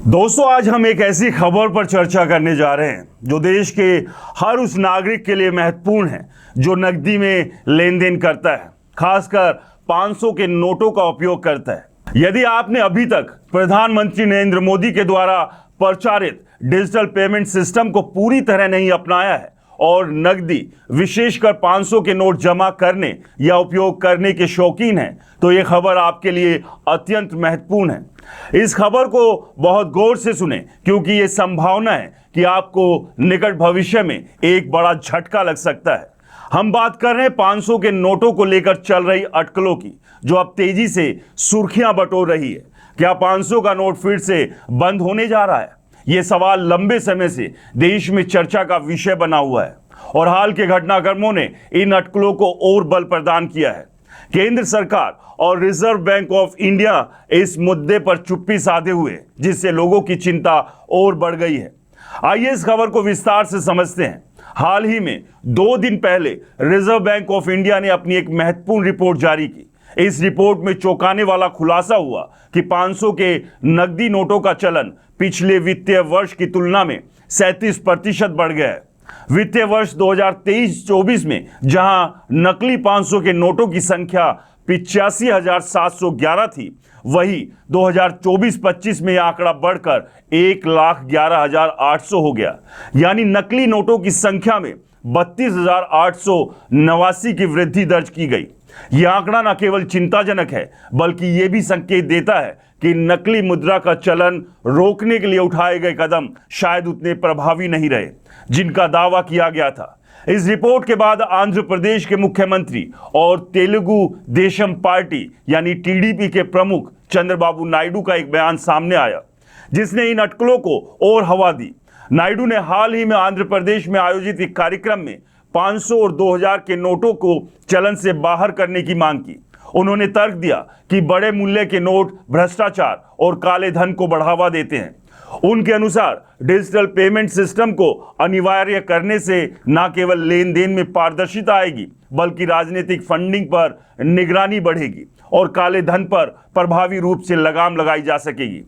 दोस्तों, आज हम एक ऐसी खबर पर चर्चा करने जा रहे हैं जो देश के हर उस नागरिक के लिए महत्वपूर्ण है जो नकदी में लेन देन करता है, खासकर 500 के नोटों का उपयोग करता है। यदि आपने अभी तक प्रधानमंत्री नरेंद्र मोदी के द्वारा प्रचारित डिजिटल पेमेंट सिस्टम को पूरी तरह नहीं अपनाया है और नकदी विशेषकर 500 के नोट जमा करने या उपयोग करने के शौकीन हैं, तो ये खबर आपके लिए अत्यंत महत्वपूर्ण है। इस खबर को बहुत गौर से सुने क्योंकि ये संभावना है कि आपको निकट भविष्य में एक बड़ा झटका लग सकता है। हम बात कर रहे हैं 500 के नोटों को लेकर चल रही अटकलों की, जो अब तेजी से सुर्खियां बटोर रही है। क्या 500 का नोट फिर से बंद होने जा रहा है? ये सवाल लंबे समय से देश में चर्चा का विषय बना हुआ है और हाल के घटनाक्रमों ने इन अटकलों को और बल प्रदान किया है। केंद्र सरकार और रिजर्व बैंक ऑफ इंडिया इस मुद्दे पर चुप्पी साधे हुए, जिससे लोगों की चिंता और बढ़ गई है। आइए इस खबर को विस्तार से समझते हैं। हाल ही में 2 दिन पहले रिजर्व बैंक ऑफ इंडिया ने अपनी एक महत्वपूर्ण रिपोर्ट जारी की। इस रिपोर्ट में चौंकाने वाला खुलासा हुआ कि 500 के नकदी नोटों का चलन पिछले वित्तीय वर्ष की तुलना में 37% बढ़ गया है। वित्तीय वर्ष 2023-24 में जहां नकली 500 के नोटों की संख्या 85,711 थी, वही 2024-25 में यह आंकड़ा बढ़कर 1,11,800 हो गया। यानी नकली नोटों की संख्या में 32,889 की वृद्धि दर्ज की गई। यह आंकड़ा न केवल चिंताजनक है, बल्कि यह भी संकेत देता है कि नकली मुद्रा का चलन रोकने के लिए उठाए गए कदम शायद उतने प्रभावी नहीं रहे जिनका दावा किया गया था। इस रिपोर्ट के बाद आंध्र प्रदेश के मुख्यमंत्री और तेलुगु देशम पार्टी यानी टीडीपी के प्रमुख चंद्रबाबू नायडू का एक बयान सामने आया, जिसने इन अटकलों को और हवा दी। नायडू ने हाल ही में आंध्र प्रदेश में आयोजित एक कार्यक्रम में 500 और 2000 के नोटों को चलन से बाहर करने की मांग की। उन्होंने तर्क दिया कि बड़े मूल्य के नोट भ्रष्टाचार और काले धन को बढ़ावा देते हैं। उनके अनुसार डिजिटल पेमेंट सिस्टम को अनिवार्य करने से न केवल लेन देन में पारदर्शिता आएगी, बल्कि राजनीतिक फंडिंग पर निगरानी बढ़ेगी और काले धन पर प्रभावी रूप से लगाम लगाई जा सकेगी।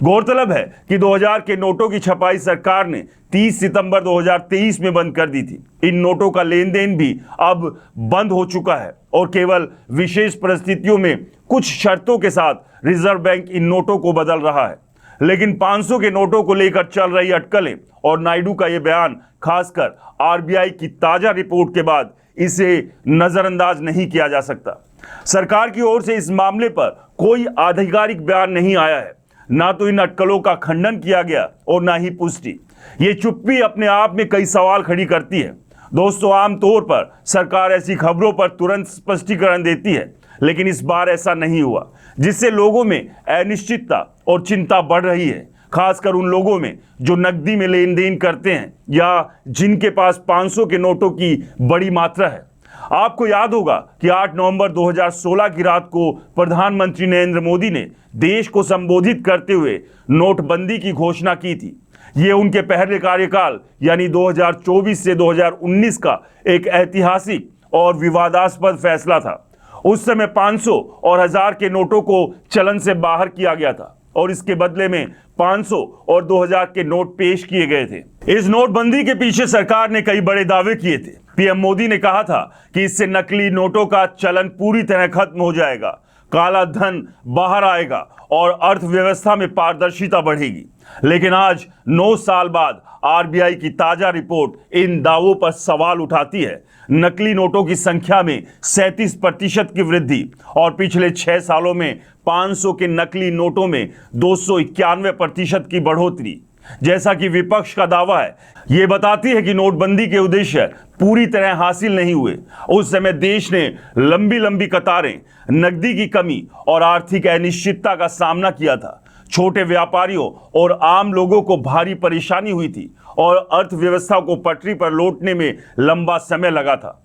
गौरतलब है कि 2000 के नोटों की छपाई सरकार ने 30 सितंबर 2023 में बंद कर दी थी। इन नोटों का लेन देन भी अब बंद हो चुका है और केवल विशेष परिस्थितियों में कुछ शर्तों के साथ रिजर्व बैंक इन नोटों को बदल रहा है। लेकिन 500 के नोटों को लेकर चल रही अटकलें और नायडू का यह बयान, खासकर आरबीआई की ताजा रिपोर्ट के बाद, इसे नजरअंदाज नहीं किया जा सकता। सरकार की ओर से इस मामले पर कोई आधिकारिक बयान नहीं आया है, ना तो इन अटकलों का खंडन किया गया और ना ही पुष्टि। ये चुप्पी अपने आप में कई सवाल खड़ी करती है। दोस्तों, आमतौर पर सरकार ऐसी खबरों पर तुरंत स्पष्टीकरण देती है, लेकिन इस बार ऐसा नहीं हुआ, जिससे लोगों में अनिश्चितता और चिंता बढ़ रही है, खासकर उन लोगों में जो नकदी में लेन देन करते हैं या जिनके पास 500 के नोटों की बड़ी मात्रा है। आपको याद होगा कि 8 नवंबर 2016 की रात को प्रधानमंत्री नरेंद्र मोदी ने देश को संबोधित करते हुए नोटबंदी की घोषणा की थी। ये उनके पहले कार्यकाल यानी 2024 से 2019 का एक ऐतिहासिक और विवादास्पद फैसला था। उस समय 500 और 1000 के नोटों को चलन से बाहर किया गया था और इसके बदले में 500 और 2000 के नोट पेश किए गए थे। इस नोटबंदी के पीछे सरकार ने कई बड़े दावे किए थे। पीएम मोदी ने कहा था कि इससे नकली नोटों का चलन पूरी तरह खत्म हो जाएगा, काला धन बाहर आएगा और अर्थव्यवस्था में पारदर्शिता बढ़ेगी। लेकिन आज 9 साल बाद आरबीआई की ताजा रिपोर्ट इन दावों पर सवाल उठाती है। नकली नोटों की संख्या में 37% की वृद्धि और पिछले 6 सालों में 500 के नकली नोटों में 291% की बढ़ोतरी, जैसा कि विपक्ष का दावा है, यह बताती है कि नोटबंदी के उद्देश्य पूरी तरह हासिल नहीं हुए। उस समय देश ने लंबी लंबी कतारें, नकदी की कमी और आर्थिक अनिश्चितता का सामना किया था। छोटे व्यापारियों और आम लोगों को भारी परेशानी हुई थी और अर्थव्यवस्था को पटरी पर लौटने में लंबा समय लगा था।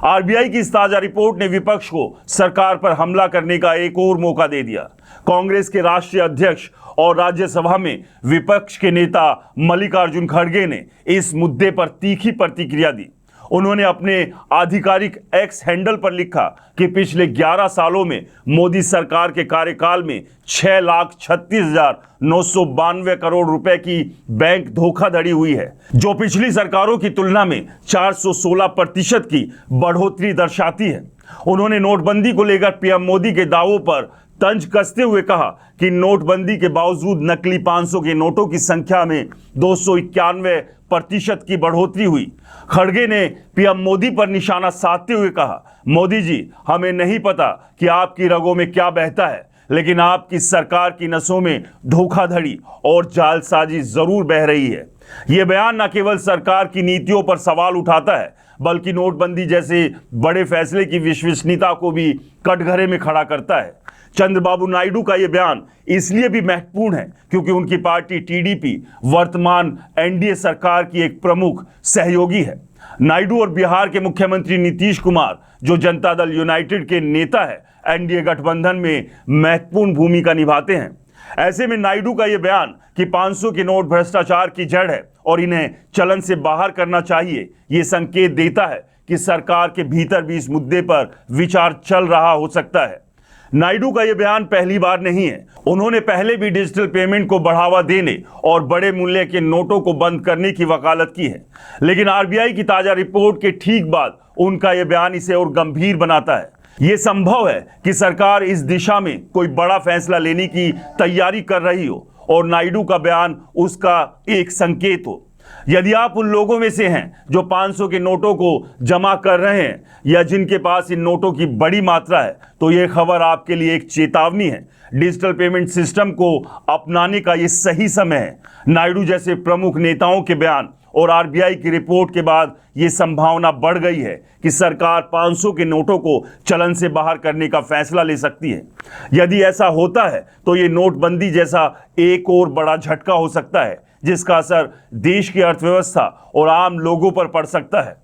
आरबीआई की इस ताजा रिपोर्ट ने विपक्ष को सरकार पर हमला करने का एक और मौका दे दिया। कांग्रेस के राष्ट्रीय अध्यक्ष और राज्यसभा में विपक्ष के नेता मल्लिकार्जुन खड़गे ने इस मुद्दे पर तीखी प्रतिक्रिया दी। उन्होंने अपने आधिकारिक एक्स हैंडल पर लिखा कि पिछले 11 सालों में मोदी सरकार के कार्यकाल में 6,36,992 करोड़ रुपए की बैंक धोखाधड़ी हुई है, जो पिछली सरकारों की तुलना में 416% की बढ़ोतरी दर्शाती है। उन्होंने नोटबंदी को लेकर पीएम मोदी के दावों पर तंज कसते हुए कहा कि नोटबंदी के बावजूद नकली 500 के नोटों की संख्या में 291% की बढ़ोतरी हुई। खड़गे ने पीएम मोदी पर निशाना साधते हुए कहा, मोदी जी, हमें नहीं पता कि आपकी रगों में क्या बहता है, लेकिन आपकी सरकार की नसों में धोखाधड़ी और जालसाजी जरूर बह रही है। यह बयान न केवल सरकार की नीतियों पर सवाल उठाता है, बल्कि नोटबंदी जैसे बड़े फैसले की विश्वसनीयता को भी कटघरे में खड़ा करता है। चंद्रबाबू नायडू का यह बयान इसलिए भी महत्वपूर्ण है क्योंकि उनकी पार्टी टीडीपी वर्तमान एनडीए सरकार की एक प्रमुख सहयोगी है। नायडू और बिहार के मुख्यमंत्री नीतीश कुमार, जो जनता दल यूनाइटेड के नेता है, एनडीए गठबंधन में महत्वपूर्ण भूमिका निभाते हैं। ऐसे में नायडू का यह बयान कि 500 के नोट भ्रष्टाचार की जड़ है और इन्हें चलन से बाहर करना चाहिए, यह संकेत देता है कि सरकार के भीतर भी इस मुद्दे पर विचार चल रहा हो सकता है। नायडू का यह बयान पहली बार नहीं है। उन्होंने पहले भी डिजिटल पेमेंट को बढ़ावा देने और बड़े मूल्य के नोटों को बंद करने की वकालत की है, लेकिन आरबीआई की ताजा रिपोर्ट के ठीक बाद उनका यह बयान इसे और गंभीर बनाता है। यह संभव है कि सरकार इस दिशा में कोई बड़ा फैसला लेने की तैयारी कर रही हो और नायडू का बयान उसका एक संकेत हो। यदि आप उन लोगों में से हैं जो 500 के नोटों को जमा कर रहे हैं या जिनके पास इन नोटों की बड़ी मात्रा है, तो यह खबर आपके लिए एक चेतावनी है। डिजिटल पेमेंट सिस्टम को अपनाने का यह सही समय है। नायडू जैसे प्रमुख नेताओं के बयान और आरबीआई की रिपोर्ट के बाद यह संभावना बढ़ गई है कि सरकार 500 के नोटों को चलन से बाहर करने का फैसला ले सकती है। यदि ऐसा होता है तो यह नोटबंदी जैसा एक और बड़ा झटका हो सकता है, जिसका असर देश की अर्थव्यवस्था और आम लोगों पर पड़ सकता है।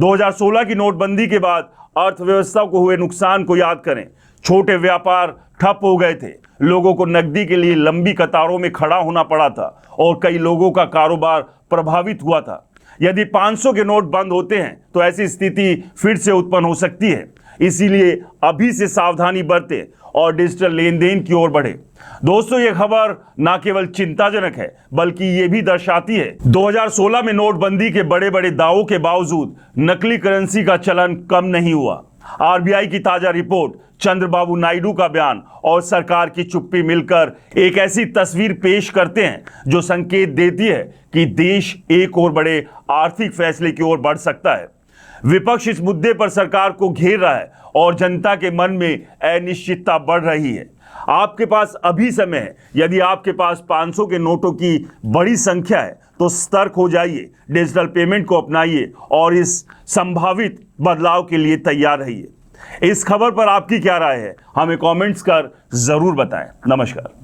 2016 की नोटबंदी के बाद अर्थव्यवस्था को हुए नुकसान को याद करें। छोटे व्यापार ठप हो गए थे, लोगों को नकदी के लिए लंबी कतारों में खड़ा होना पड़ा था और कई लोगों का कारोबार प्रभावित हुआ था। यदि 500 के नोट बंद होते हैं तो ऐसी स्थिति फिर से उत्पन्न हो सकती है। इसीलिए अभी से सावधानी बरतें और डिजिटल लेन देन की ओर बढ़े। दोस्तों, यह खबर न केवल चिंताजनक है, बल्कि यह भी दर्शाती है 2016 में नोटबंदी के बड़े बड़े दावों के बावजूद नकली करेंसी का चलन कम नहीं हुआ। आरबीआई की ताजा रिपोर्ट, चंद्रबाबू नायडू का बयान और सरकार की चुप्पी मिलकर एक ऐसी तस्वीर पेश करते हैं जो संकेत देती है कि देश एक और बड़े आर्थिक फैसले की ओर बढ़ सकता है। विपक्ष इस मुद्दे पर सरकार को घेर रहा है और जनता के मन में अनिश्चितता बढ़ रही है। आपके पास अभी समय है। यदि आपके पास 500 के नोटों की बड़ी संख्या है तो सतर्क हो जाइए, डिजिटल पेमेंट को अपनाइए और इस संभावित बदलाव के लिए तैयार रहिए। इस खबर पर आपकी क्या राय है, हमें कमेंट्स कर जरूर बताएं। नमस्कार।